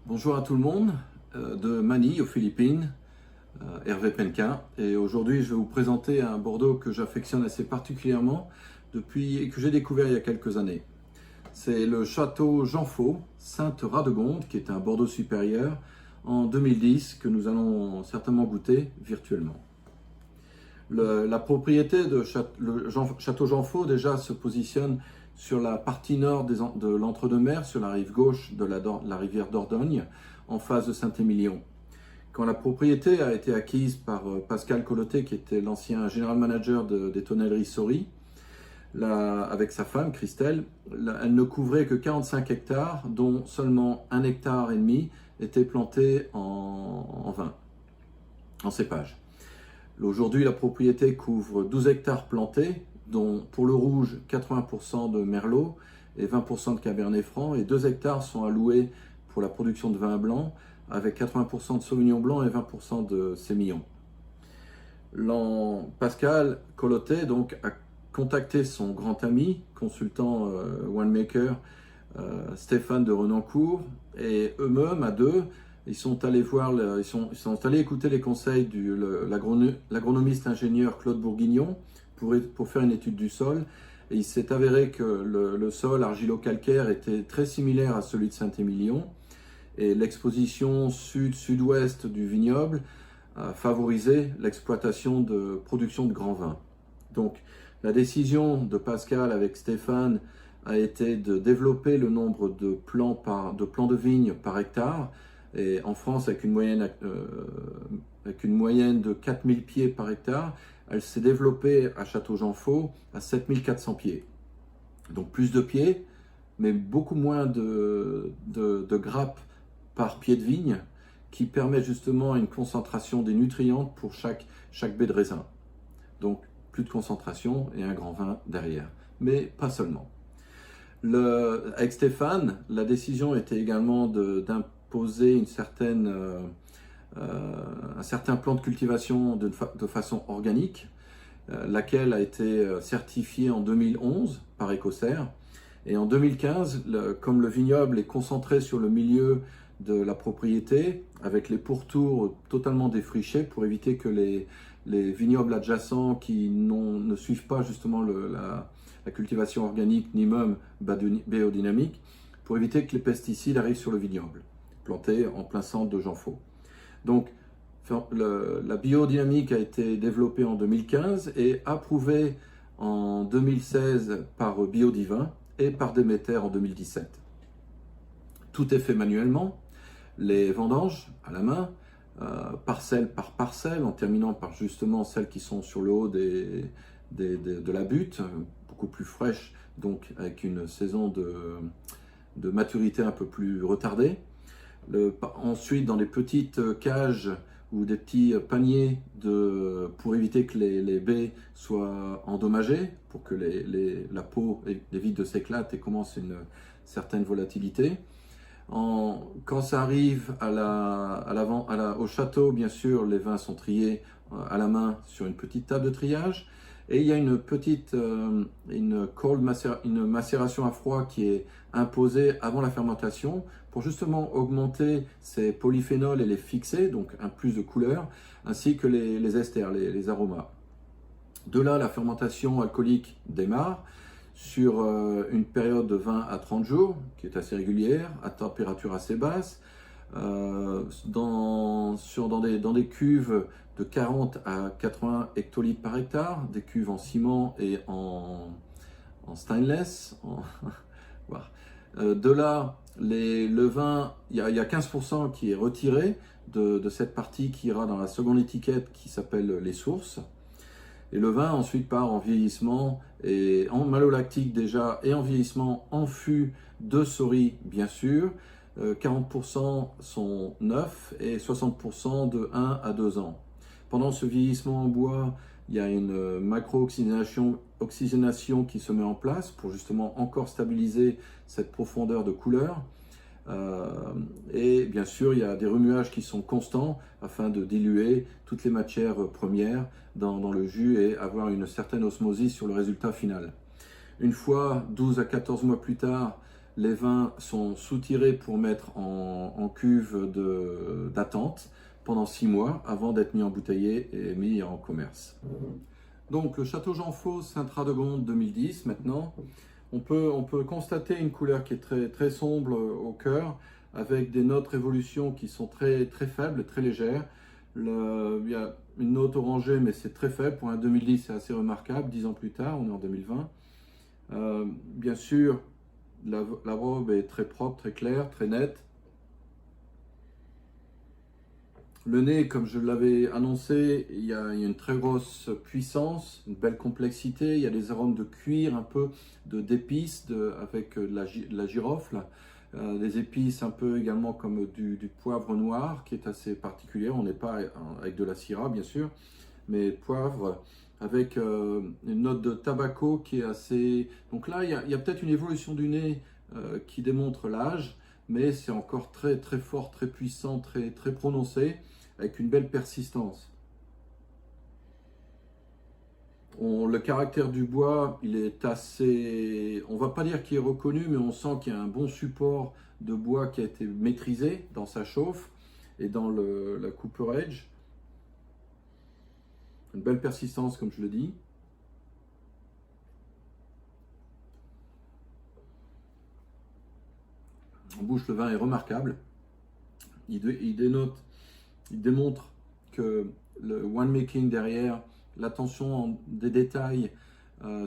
Bonjour à tout le monde, de Manille aux Philippines, Hervé Penka. Et aujourd'hui, je vais vous présenter un Bordeaux que j'affectionne assez particulièrement depuis et que j'ai découvert il y a quelques années. C'est le château Jean Faux, Sainte-Radegonde, qui est un Bordeaux supérieur en 2010 que nous allons certainement goûter virtuellement. La propriété de Château Jean Faux déjà se positionne sur la partie nord de l'Entre-deux-Mers, sur la rive gauche de la rivière Dordogne, en face de Saint-Émilion. Quand la propriété a été acquise par Pascal Colotet, qui était l'ancien général manager des tonnelleries Sori, avec sa femme Christelle, elle ne couvrait que 45 hectares, dont seulement 1,5 hectare était planté en vin, en cépage. Aujourd'hui, la propriété couvre 12 hectares plantés, dont pour le rouge 80% de merlot et 20% de cabernet franc, et 2 hectares sont alloués pour la production de vin blanc, avec 80% de sauvignon blanc et 20% de sémillon. Pascal Colotet donc, a contacté son grand ami, consultant winemaker Stéphane de Renancourt, et eux-mêmes, à deux, ils sont allés écouter les conseils de l'agronomiste ingénieur Claude Bourguignon pour faire une étude du sol. Et il s'est avéré que le sol argilo-calcaire était très similaire à celui de Saint-Émilion. Et l'exposition sud-sud-ouest du vignoble a favorisé l'exploitation de production de grands vins. Donc la décision de Pascal avec Stéphane a été de développer le nombre de plants de vigne par hectare. Et en France, avec une moyenne de 4000 pieds par hectare, elle s'est développée à Château Jean Faux à 7400 pieds. Donc plus de pieds, mais beaucoup moins de grappes par pied de vigne, qui permet justement une concentration des nutriments pour chaque baie de raisin. Donc plus de concentration et un grand vin derrière. Mais pas seulement. Avec Stéphane, la décision était également d'imposer un certain plan de cultivation de façon organique, laquelle a été certifiée en 2011 par Ecoser. Et en 2015, comme le vignoble est concentré sur le milieu de la propriété, avec les pourtours totalement défrichés pour éviter que les vignobles adjacents qui ne suivent pas justement la cultivation organique ni même biodynamique, pour éviter que les pesticides arrivent sur le vignoble, planté en plein centre de Jean Faux. Donc, la biodynamique a été développée en 2015 et approuvée en 2016 par Biodivin et par Déméter en 2017. Tout est fait manuellement, les vendanges à la main, parcelle par parcelle, en terminant par justement celles qui sont sur le haut de la butte, beaucoup plus fraîches, donc avec une saison de maturité un peu plus retardée. Ensuite, dans des petites cages ou des petits paniers pour éviter que les baies soient endommagées, pour que la peau évite de s'éclater et commence une certaine volatilité. Quand ça arrive au château, bien sûr, les vins sont triés à la main sur une petite table de triage. Et il y a une macération à froid qui est imposée avant la fermentation pour justement augmenter ces polyphénols et les fixer, donc un plus de couleur, ainsi que les esters, les aromas. De là, la fermentation alcoolique démarre sur une période de 20 à 30 jours, qui est assez régulière, à température assez basse, dans des cuves de 40 à 80 hectolitres par hectare, des cuves en ciment et en stainless. Voilà. De là, le vin, il y a 15% qui est retiré de cette partie qui ira dans la seconde étiquette qui s'appelle les sources. Et le vin ensuite part en vieillissement, et en malolactique déjà, et en vieillissement en fût de Sori bien sûr. 40% sont neufs et 60% de 1 à 2 ans. Pendant ce vieillissement en bois, il y a une macro-oxygénation qui se met en place pour justement encore stabiliser cette profondeur de couleur. Et bien sûr, il y a des remuages qui sont constants afin de diluer toutes les matières premières dans le jus et avoir une certaine osmosie sur le résultat final. Une fois 12 à 14 mois plus tard, Les vins sont soutirés pour mettre en cuve d'attente pendant 6 mois avant d'être mis en bouteillé et mis en commerce. Donc le Château Jean Faux Saint-Radegonde 2010 maintenant. On peut constater une couleur qui est très sombre au cœur, avec des notes révolution qui sont très faibles, très légères. Il y a une note orangée, mais c'est très faible. Pour un 2010, c'est assez remarquable. 10 ans plus tard, on est en 2020. Bien sûr, la robe est très propre, très claire, très nette. Le nez, comme je l'avais annoncé, il y a une très grosse puissance, une belle complexité. Il y a des arômes de cuir, un peu d'épices avec de la girofle. Des épices un peu également comme du poivre noir qui est assez particulier. On n'est pas avec de la syrah, bien sûr, mais poivre avec une note de tabaco qui est assez... Donc là, il y a peut-être une évolution du nez qui démontre l'âge, mais c'est encore très fort, très puissant, très prononcé, avec une belle persistance. Le caractère du bois, il est assez... On va pas dire qu'il est reconnu, mais on sent qu'il y a un bon support de bois qui a été maîtrisé dans sa chauffe et dans la cooperage. Une belle persistance, comme je le dis. En bouche, le vin est remarquable. Il démontre que le winemaking derrière, l'attention des détails,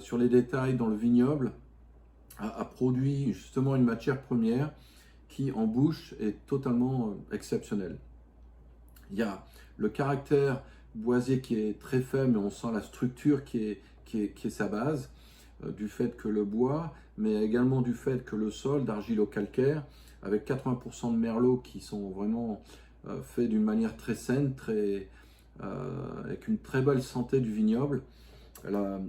sur les détails dans le vignoble, a produit justement une matière première qui, en bouche, est totalement exceptionnelle. Il y a le caractère boisé qui est très faible, mais on sent la structure qui est sa base, du fait que le bois, mais également du fait que le sol d'argilo-calcaire, avec 80% de merlot qui sont vraiment faits d'une manière très saine, avec une très belle santé du vignoble.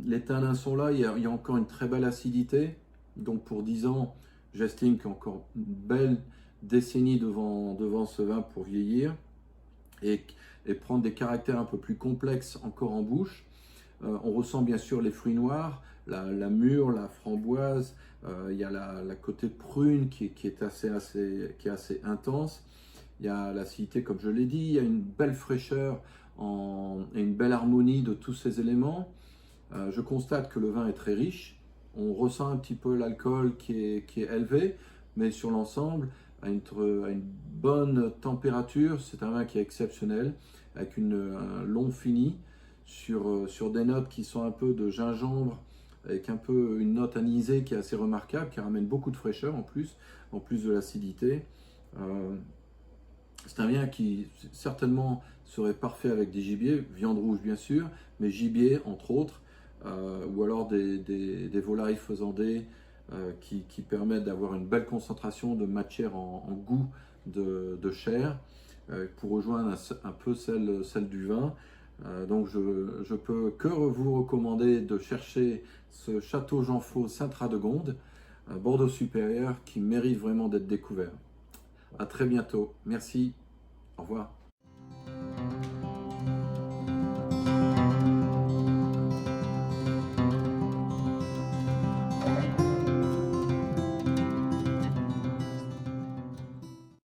Les tanins sont là, il y a encore une très belle acidité. Donc pour 10 ans, j'estime qu'il y a encore une belle décennie devant ce vin pour vieillir et prendre des caractères un peu plus complexes encore en bouche. On ressent bien sûr les fruits noirs, la mûre, la framboise, il y a la côté prune qui est assez intense. Il y a l'acidité, comme je l'ai dit, il y a une belle fraîcheur et une belle harmonie de tous ces éléments. Je constate que le vin est très riche. On ressent un petit peu l'alcool qui est élevé, mais sur l'ensemble, à une bonne température. C'est un vin qui est exceptionnel, avec un long fini sur des notes qui sont un peu de gingembre, avec un peu une note anisée qui est assez remarquable, qui ramène beaucoup de fraîcheur en plus de l'acidité. C'est un vin qui certainement serait parfait avec des gibiers, viande rouge bien sûr, mais gibier entre autres, ou alors des volailles faisandées qui permettent d'avoir une belle concentration de matière en goût de chair, pour rejoindre un peu celle du vin. Donc je peux que vous recommander de chercher ce Château Jean Faux Saint-Radegonde, un Bordeaux supérieur qui mérite vraiment d'être découvert. À très bientôt. Merci. Au revoir.